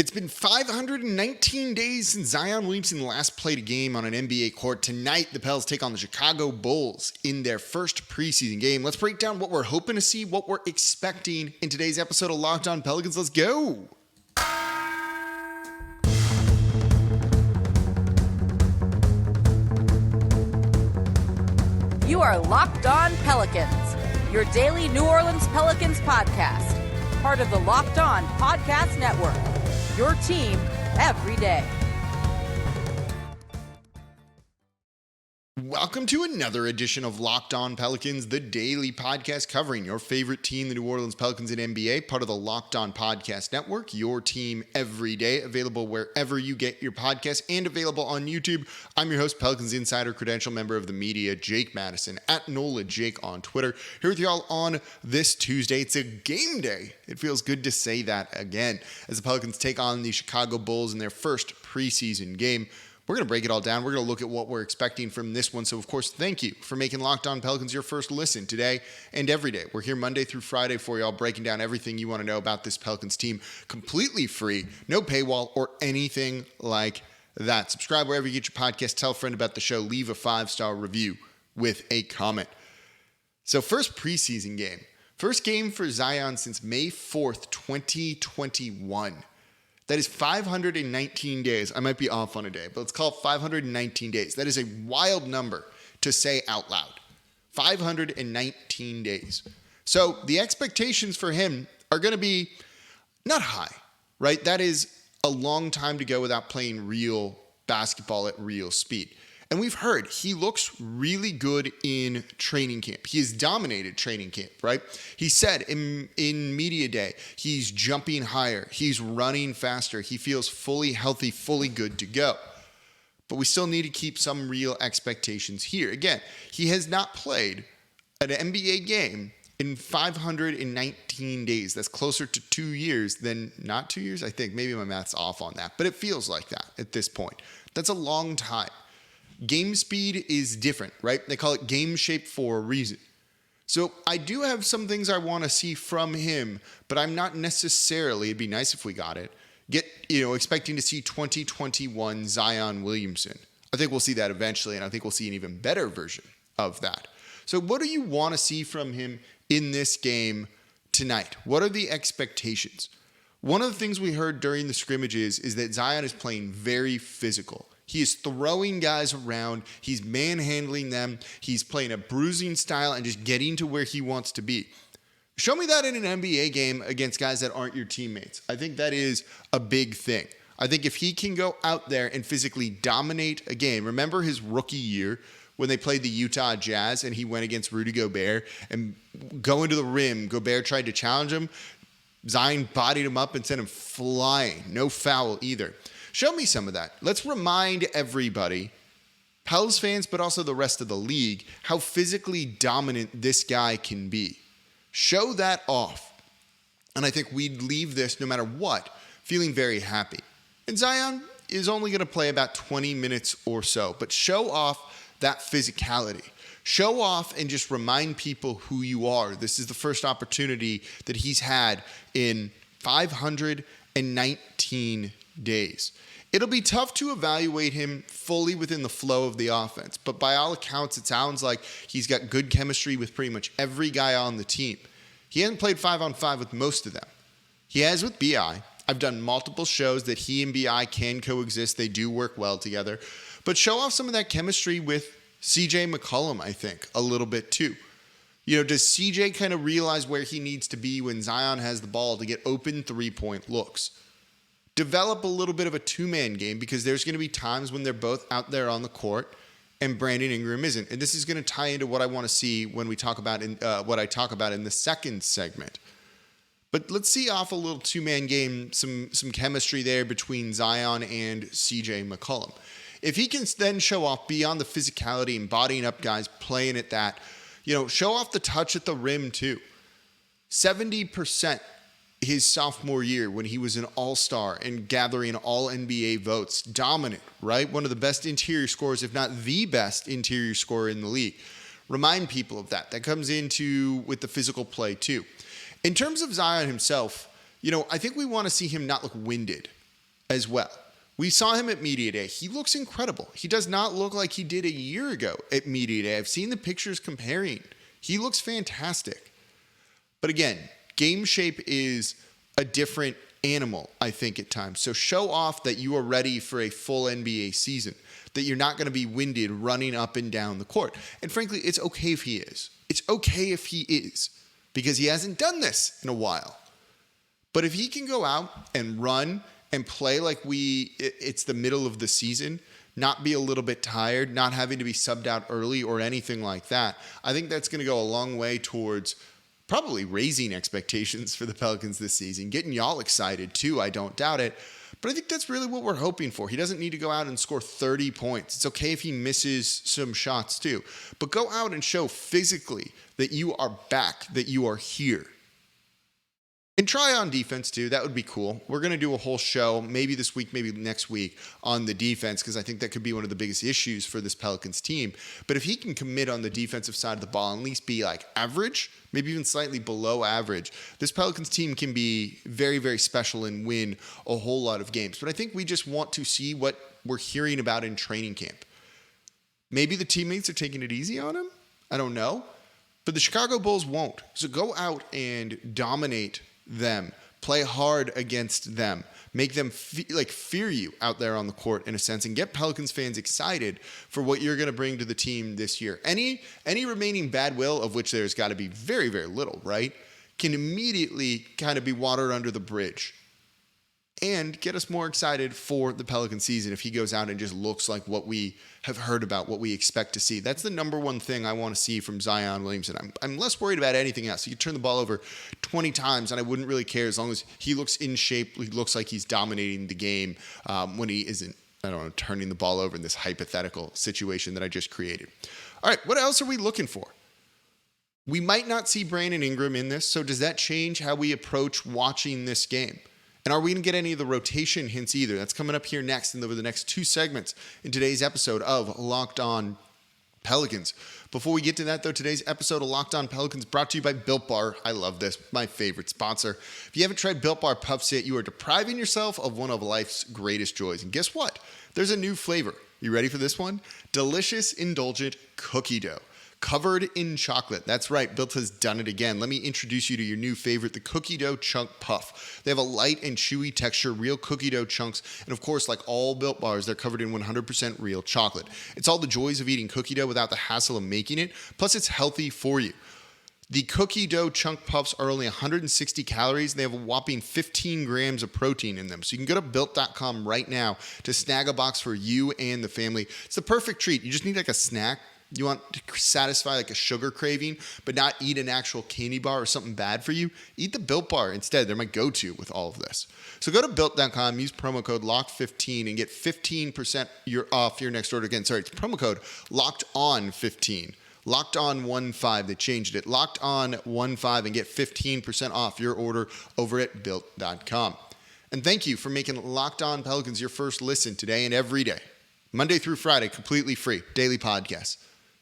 It's been 519 days since Zion Williamson last played a game on an NBA court. Tonight, the Pels take on the Chicago Bulls in their first preseason game. Let's break down what we're hoping to see, what we're expecting in today's episode of Locked On Pelicans. Let's go! You are Locked On Pelicans, your daily New Orleans Pelicans podcast, part of the Locked On Podcast Network. Your team every day. Welcome to another edition of Locked On Pelicans, the daily podcast covering your favorite team, the New Orleans Pelicans in NBA, part of the Locked On Podcast Network, your team every day, available wherever you get your podcasts and available on YouTube. I'm your host, Pelicans Insider, credential member of the media, Jake Madison, at NOLA Jake on Twitter. Here with y'all on this Tuesday. It's a game day. It feels good to say that again, as the Pelicans take on the Chicago Bulls in their first preseason game. We're going to break it all down. We're going to look at what we're expecting from this one. So, of course, thank you for making Locked On Pelicans your first listen today and every day. We're here Monday through Friday for y'all, breaking down everything you want to know about this Pelicans team, completely free, no paywall or anything like that. Subscribe wherever you get your podcast. Tell a friend about the show. Leave a 5-star review with a comment. So, first preseason game. First game for Zion since May 4th, 2021. That is 519 days. I might be off on a day, but let's call it 519 days. That is a wild number to say out loud. 519 days. So the expectations for him are going to be not high, right? That is a long time to go without playing real basketball at real speed. And we've heard he looks really good in training camp. He has dominated training camp, right? He said in media day, he's jumping higher. He's running faster. He feels fully healthy, fully good to go. But we still need to keep some real expectations here. Again, he has not played an NBA game in 519 days. That's closer to 2 years than not 2 years. I think maybe my math's off on that, but it feels like that at this point. That's a long time. Game speed is different, right? They call it game shape for a reason. So I do have some things I want to see from him, but I'm not necessarily, it'd be nice if we got it, expecting to see 2021 Zion Williamson. I think we'll see that eventually, and I think we'll see an even better version of that. So what do you want to see from him in this game tonight? What are the expectations? One of the things we heard during the scrimmages is that Zion is playing very physical. He is throwing guys around. He's manhandling them. He's playing a bruising style and just getting to where he wants to be. Show me that in an NBA game against guys that aren't your teammates. I think that is a big thing. I think if he can go out there and physically dominate a game, remember his rookie year when they played the Utah Jazz and he went against Rudy Gobert and going to the rim, Gobert tried to challenge him. Zion bodied him up and sent him flying. No foul either. Show me some of that. Let's remind everybody, Pels fans, but also the rest of the league, how physically dominant this guy can be. Show that off. And I think we'd leave this, no matter what, feeling very happy. And Zion is only going to play about 20 minutes or so, but show off that physicality. Show off and just remind people who you are. This is the first opportunity that he's had in 519 days. It'll be tough to evaluate him fully within the flow of the offense, but by all accounts, it sounds like he's got good chemistry with pretty much every guy on the team. He hasn't played 5-on-5 with most of them. He has with BI. I've done multiple shows that he and BI can coexist. They do work well together, but show off some of that chemistry with CJ McCollum, I think, a little bit too. Does CJ kind of realize where he needs to be when Zion has the ball to get open three-point looks? Develop a little bit of a two-man game because there's going to be times when they're both out there on the court and Brandon Ingram isn't. And this is going to tie into what I want to see when we talk about what I talk about in the second segment. But let's see off a little two-man game, some chemistry there between Zion and CJ McCollum. If he can then show off beyond the physicality and bodying up guys, playing at that, show off the touch at the rim too. 70% his sophomore year when he was an all-star and gathering all NBA votes. Dominant, right? One of the best interior scorers, if not the best interior scorer in the league. Remind people of that. That comes into with the physical play too. In terms of Zion himself, I think we want to see him not look winded. as well. We saw him at Media Day. He looks incredible. He does not look like he did a year ago at Media Day. I've seen the pictures comparing. He looks fantastic. But again, game shape is a different animal, I think, at times. So show off that you are ready for a full NBA season, that you're not going to be winded running up and down the court. And frankly, it's okay if he is. It's okay if he is, because he hasn't done this in a while. But if he can go out and run and play like it's the middle of the season, not be a little bit tired, not having to be subbed out early or anything like that, I think that's going to go a long way towards probably raising expectations for the Pelicans this season, getting y'all excited too, I don't doubt it. But I think that's really what we're hoping for. He doesn't need to go out and score 30 points. It's okay if he misses some shots too. But go out and show physically that you are back, that you are here. And try on defense too. That would be cool. We're going to do a whole show, maybe this week, maybe next week, on the defense, because I think that could be one of the biggest issues for this Pelicans team. But if he can commit on the defensive side of the ball and at least be like average, maybe even slightly below average, this Pelicans team can be very, very special and win a whole lot of games. But I think we just want to see what we're hearing about in training camp. Maybe the teammates are taking it easy on him. I don't know. But the Chicago Bulls won't. So go out and dominate them, play hard against them, make them fear you out there on the court in a sense, and get Pelicans fans excited for what you're going to bring to the team this year. Any remaining bad will, of which there's got to be very, very little, right, can immediately kind of be watered under the bridge and get us more excited for the Pelican season if he goes out and just looks like what we have heard about, what we expect to see. That's the number one thing I want to see from Zion Williamson. I'm less worried about anything else. You turn the ball over 20 times, and I wouldn't really care as long as he looks in shape, he looks like he's dominating the game when he isn't, turning the ball over in this hypothetical situation that I just created. All right, what else are we looking for? We might not see Brandon Ingram in this, so does that change how we approach watching this game? And are we going to get any of the rotation hints either? That's coming up here next over the next two segments in today's episode of Locked On Pelicans. Before we get to that, though, today's episode of Locked On Pelicans brought to you by Built Bar. I love this, my favorite sponsor. If you haven't tried Built Bar Puffs yet, you are depriving yourself of one of life's greatest joys. And guess what? There's a new flavor. You ready for this one? Delicious, indulgent cookie dough. Covered in chocolate. That's right, Built has done it again. Let me introduce you to your new favorite, the Cookie Dough Chunk Puff. They have a light and chewy texture, real cookie dough chunks, and of course, like all Built bars, they're covered in 100% real chocolate. It's all the joys of eating cookie dough without the hassle of making it, plus it's healthy for you. The Cookie Dough Chunk Puffs are only 160 calories. They have a whopping 15 grams of protein in them. So you can go to Built.com right now to snag a box for you and the family. It's the perfect treat. You just need like a snack. You want to satisfy like a sugar craving, but not eat an actual candy bar or something bad for you? Eat the Built Bar instead. They're my go-to with all of this. So go to Built.com, use promo code LOCKED15 and get 15% off your next order. Again, sorry, it's promo code LOCKEDON15. Locked On 15. They changed it. Locked On 15 and get 15% off your order over at Built.com. And thank you for making Locked On Pelicans your first listen today and every day. Monday through Friday, completely free. Daily podcasts.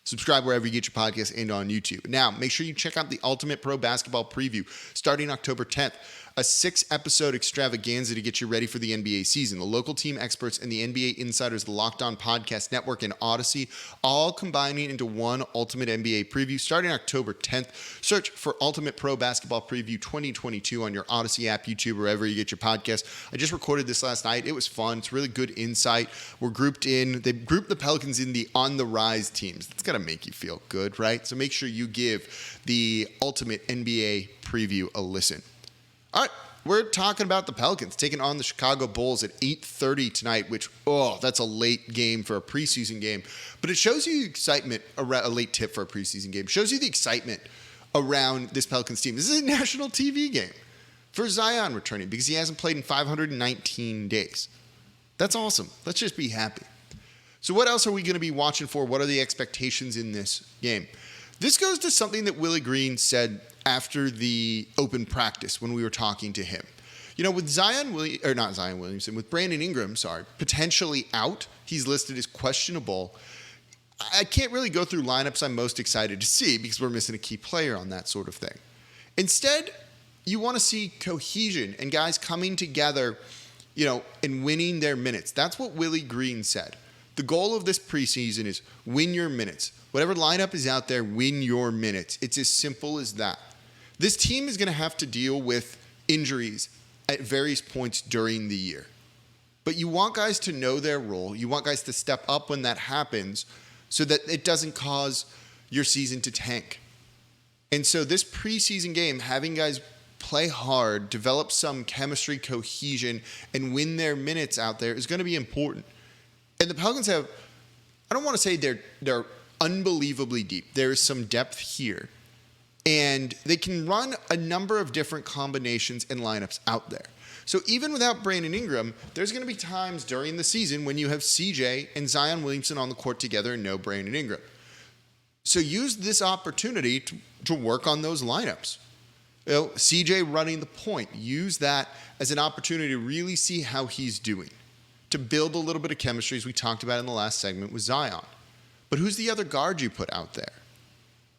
Subscribe wherever you get your podcasts and on YouTube. Now, make sure you check out the Ultimate Pro Basketball Preview starting October 10th. A 6-episode extravaganza to get you ready for the NBA season. The local team experts and the NBA insiders, the Locked On Podcast Network and Odyssey, all combining into one Ultimate NBA Preview starting October 10th. Search for Ultimate Pro Basketball Preview 2022 on your Odyssey app, YouTube, wherever you get your podcasts. I just recorded this last night. It was fun. It's really good insight. We're grouped in. They grouped the Pelicans in the On the Rise teams. That's got to make you feel good, right? So make sure you give the Ultimate NBA Preview a listen. All right, we're talking about the Pelicans taking on the Chicago Bulls at 8:30 tonight, which, that's a late game for a preseason game. But it shows you excitement around a late tip for a preseason game. It shows you the excitement around this Pelicans team. This is a national TV game for Zion returning because he hasn't played in 519 days. That's awesome. Let's just be happy. So what else are we going to be watching for? What are the expectations in this game? This goes to something that Willie Green said after the open practice when we were talking to him. You know, with with Brandon Ingram, potentially out, he's listed as questionable. I can't really go through lineups I'm most excited to see because we're missing a key player on that sort of thing. Instead, you want to see cohesion and guys coming together, and winning their minutes. That's what Willie Green said. The goal of this preseason is win your minutes. Whatever lineup is out there, win your minutes. It's as simple as that. This team is going to have to deal with injuries at various points during the year. But you want guys to know their role. You want guys to step up when that happens so that it doesn't cause your season to tank. And so this preseason game, having guys play hard, develop some chemistry, cohesion, and win their minutes out there is going to be important. And the Pelicans have, I don't want to say they're unbelievably deep. There is some depth here. And they can run a number of different combinations and lineups out there. So even without Brandon Ingram, there's going to be times during the season when you have CJ and Zion Williamson on the court together and no Brandon Ingram. So use this opportunity to work on those lineups. CJ running the point. Use that as an opportunity to really see how he's doing. To build a little bit of chemistry, as we talked about in the last segment with Zion. But who's the other guard you put out there?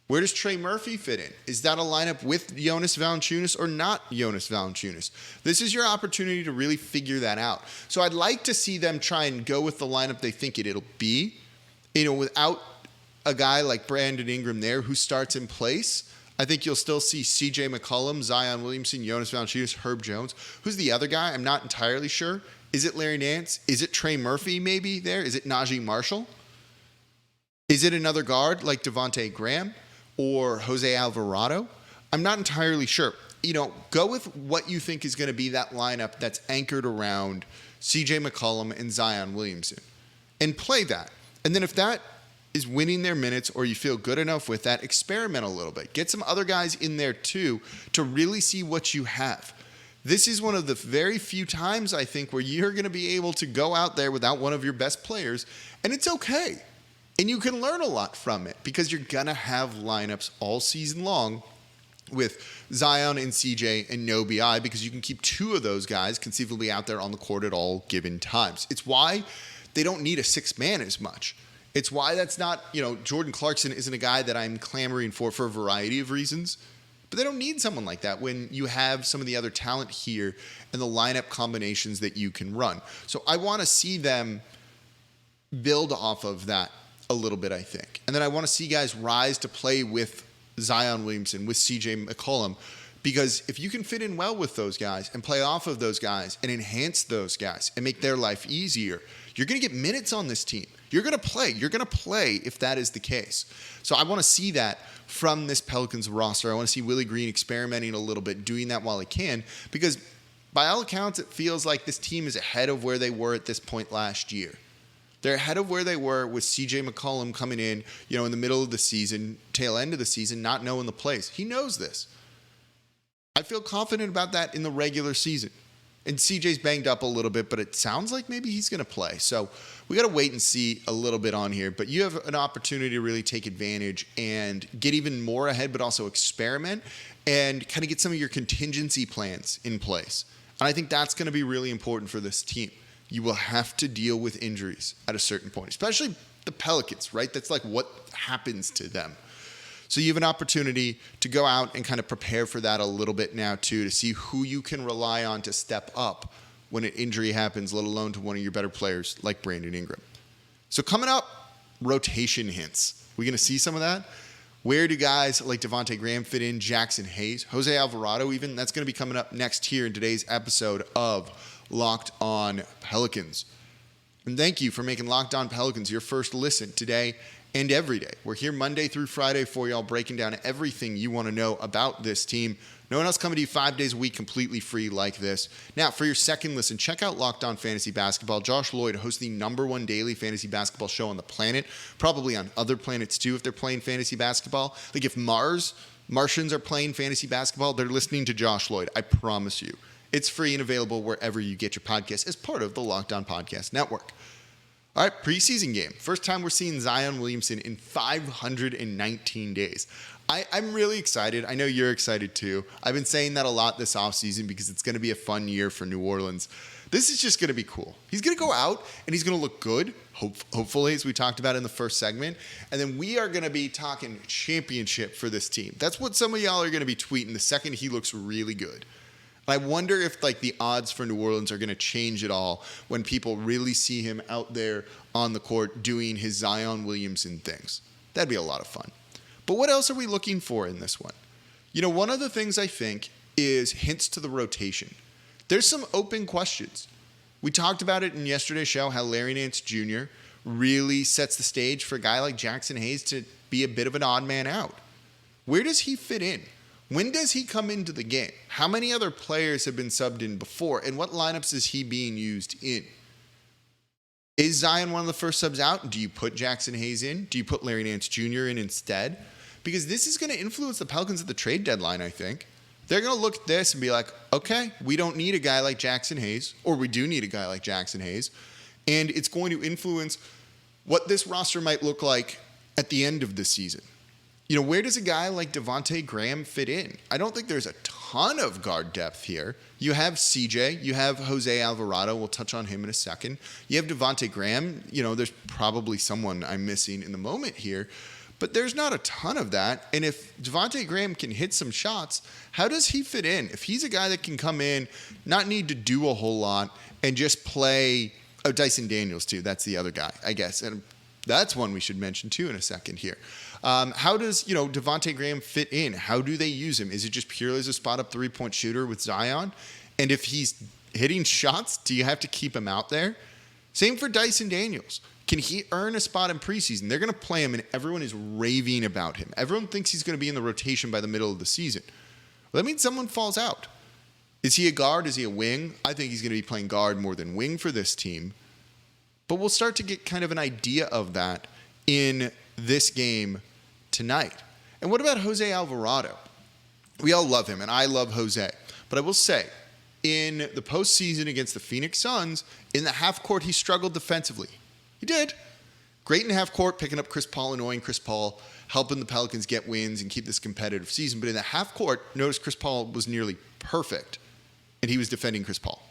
Where does Trey Murphy fit in? Is that a lineup with Jonas Valanciunas or not Jonas Valanciunas? This is your opportunity to really figure that out. So I'd like to see them try and go with the lineup they think it'll be, without a guy like Brandon Ingram there who starts in place. I think you'll still see CJ McCollum, Zion Williamson, Jonas Valanciunas, Herb Jones. Who's the other guy? I'm not entirely sure. Is it Larry Nance? Is it Trey Murphy maybe there? Is it Najee Marshall? Is it another guard like Devontae Graham or Jose Alvarado? I'm not entirely sure. Go with what you think is going to be that lineup that's anchored around CJ McCollum and Zion Williamson and play that. And then if that is winning their minutes or you feel good enough with that, experiment a little bit. Get some other guys in there too to really see what you have. This is one of the very few times, I think, where you're going to be able to go out there without one of your best players, and it's okay. And you can learn a lot from it because you're going to have lineups all season long with Zion and CJ and no BI because you can keep two of those guys conceivably out there on the court at all given times. It's why they don't need a six man as much. It's why that's not, Jordan Clarkson isn't a guy that I'm clamoring for a variety of reasons. But they don't need someone like that when you have some of the other talent here and the lineup combinations that you can run. So I want to see them build off of that a little bit, I think. And then I want to see guys rise to play with Zion Williamson, with CJ McCollum, because if you can fit in well with those guys and play off of those guys and enhance those guys and make their life easier, you're going to get minutes on this team. You're going to play. You're going to play if that is the case. So I want to see that from this Pelicans roster. I want to see Willie Green experimenting a little bit, doing that while he can, because by all accounts, it feels like this team is ahead of where they were at this point last year. They're ahead of where they were with CJ McCollum coming in, in the middle of the season, tail end of the season, not knowing the plays. He knows this. I feel confident about that in the regular season. And CJ's banged up a little bit, but it sounds like maybe he's going to play. So we got to wait and see a little bit on here. But you have an opportunity to really take advantage and get even more ahead, but also experiment and kind of get some of your contingency plans in place. And I think that's going to be really important for this team. You will have to deal with injuries at a certain point, especially the Pelicans, right? That's like what happens to them. So you have an opportunity to go out and kind of prepare for that a little bit now too, to see who you can rely on to step up when an injury happens, let alone to one of your better players like Brandon Ingram. So coming up, rotation hints. We're going to see some of that. Where do guys like Devontae Graham fit in? Jackson Hayes, Jose Alvarado even? That's going to be coming up next here in today's episode of Locked On Pelicans. And thank you for making Locked On Pelicans your first listen today and every day. We're here Monday through Friday for y'all, breaking down everything you want to know about this team. No one else coming to you 5 days a week completely free like this. Now, for your second listen, check out Locked On Fantasy Basketball. Josh Lloyd hosts the #1 daily fantasy basketball show on the planet, probably on other planets too if they're playing fantasy basketball. Like if Martians are playing fantasy basketball, they're listening to Josh Lloyd. I promise you. It's free and available wherever you get your podcasts as part of the Locked On Podcast Network. All right, preseason game. First time we're seeing Zion Williamson in 519 days. I'm really excited. I know you're excited too. I've been saying that a lot this offseason because it's going to be a fun year for New Orleans. This is just going to be cool. He's going to go out and he's going to look good, hopefully, as we talked about in the first segment. And then we are going to be talking championship for this team. That's what some of y'all are going to be tweeting the second he looks really good. I wonder if like the odds for New Orleans are going to change at all when people really see him out there on the court doing his Zion Williamson things. That'd be a lot of fun. But what else are we looking for in this one? You know, one of the things I think is hints to the rotation. There's some open questions. We talked about it in yesterday's show, how Larry Nance Jr. really sets the stage for a guy like Jackson Hayes to be a bit of an odd man out. Where does he fit in? When does he come into the game? How many other players have been subbed in before? And what lineups is he being used in? Is Zion one of the first subs out? Do you put Jackson Hayes in? Do you put Larry Nance Jr. in instead? Because this is going to influence the Pelicans at the trade deadline, I think. They're going to look at this and be like, okay, we don't need a guy like Jackson Hayes, or we do need a guy like Jackson Hayes. And it's going to influence what this roster might look like at the end of the season. You know, where does a guy like Devontae Graham fit in? I don't think there's a ton of guard depth here. You have CJ, you have Jose Alvarado. We'll touch on him in a second. You have Devontae Graham. You know, there's probably someone I'm missing in the moment here, but there's not a ton of that. And if Devontae Graham can hit some shots, how does he fit in? If he's a guy that can come in, not need to do a whole lot, and just play... Oh, Dyson Daniels, too. That's the other guy, I guess. And that's one we should mention, too, in a second here. How does, Devontae Graham fit in? How do they use him? Is it just purely as a spot-up three-point shooter with Zion? And if he's hitting shots, do you have to keep him out there? Same for Dyson Daniels. Can he earn a spot in preseason? They're going to play him, and everyone is raving about him. Everyone thinks he's going to be in the rotation by the middle of the season. Well, that means someone falls out. Is he a guard? Is he a wing? I think he's going to be playing guard more than wing for this team. But we'll start to get kind of an idea of that in this game tonight. And what about Jose Alvarado? We all love him, and I love Jose. But I will say, in the postseason against the Phoenix Suns, in the half court, he struggled defensively. He did. Great in half court, picking up Chris Paul, annoying Chris Paul, helping the Pelicans get wins and keep this competitive season. But in the half court, notice Chris Paul was nearly perfect, and he was defending Chris Paul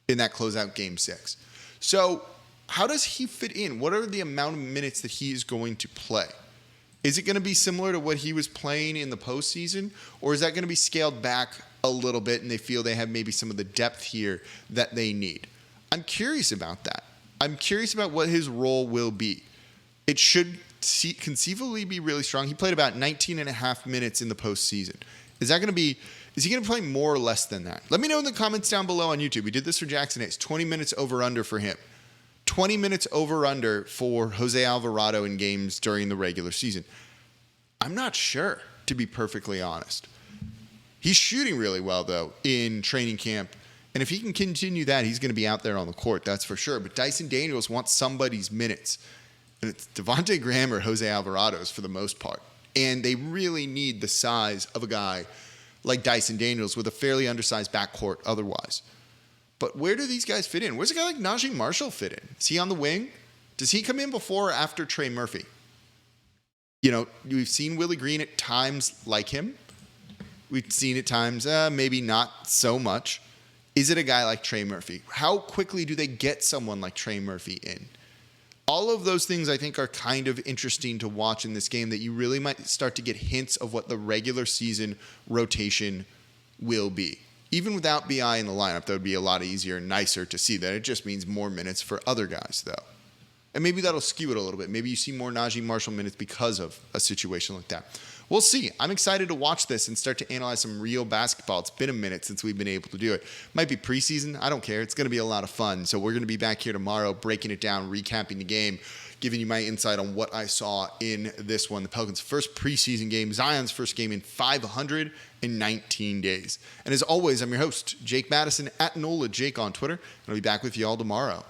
in that closeout game 6. So how does he fit in? What are the amount of minutes that he is going to play? Is it going to be similar to what he was playing in the postseason, or is that going to be scaled back a little bit and they feel they have maybe some of the depth here that they need? I'm curious about that. I'm curious about what his role will be. It should conceivably be really strong. He played about 19 and a half minutes in the postseason. Is he going to play more or less than that? Let me know in the comments down below on YouTube. We did this for Jackson Hayes. 20 minutes over under for him. 20 minutes over under for Jose Alvarado in games during the regular season. I'm not sure, to be perfectly honest. He's shooting really well, though, in training camp. And if he can continue that, he's going to be out there on the court, that's for sure. But Dyson Daniels wants somebody's minutes. And it's Devontae Graham or Jose Alvarado's for the most part. And they really need the size of a guy like Dyson Daniels with a fairly undersized backcourt otherwise. But where do these guys fit in? Where's a guy like Najee Marshall fit in? Is he on the wing? Does he come in before or after Trey Murphy? We've seen Willie Green at times like him. We've seen at times, maybe not so much. Is it a guy like Trey Murphy? How quickly do they get someone like Trey Murphy in? All of those things I think are kind of interesting to watch in this game, that you really might start to get hints of what the regular season rotation will be. Even without BI in the lineup, that would be a lot easier and nicer to see that. It just means more minutes for other guys, though. And maybe that'll skew it a little bit. Maybe you see more Najee Marshall minutes because of a situation like that. We'll see. I'm excited to watch this and start to analyze some real basketball. It's been a minute since we've been able to do it. Might be preseason. I don't care. It's going to be a lot of fun. So we're going to be back here tomorrow, breaking it down, recapping the game, giving you my insight on what I saw in this one. The Pelicans' first preseason game, Zion's first game in 519 days. And as always, I'm your host, Jake Madison, at NOLA Jake on Twitter. And I'll be back with you all tomorrow.